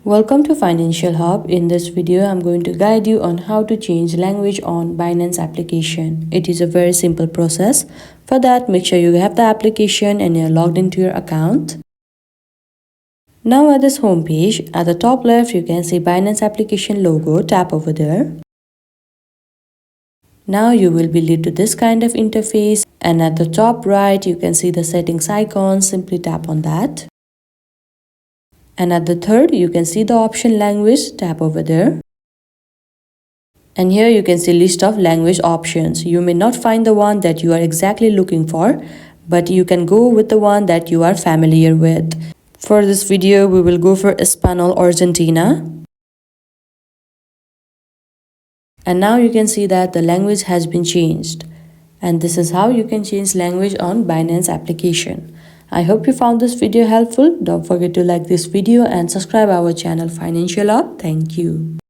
Welcome to Financial Hub. In this video, I'm going to guide you on how to change language on Binance application. It is a very simple process. For that, make sure you have the application and you're logged into your account. Now at this home page, at the top left, you can see Binance application logo. Tap over there. Now you will be led to this kind of interface, and at the top right, you can see the settings icon. Simply tap on that. And at the third, you can see the option language. Tap over there. And here you can see list of language options. You may not find the one that you are exactly looking for, but you can go with the one that you are familiar with. For this video, we will go for Espanol Argentina. And now you can see that the language has been changed. And this is how you can change language on Binance application. I hope you found this video helpful. Don't forget to like this video and subscribe our channel Financial Hub. Thank you.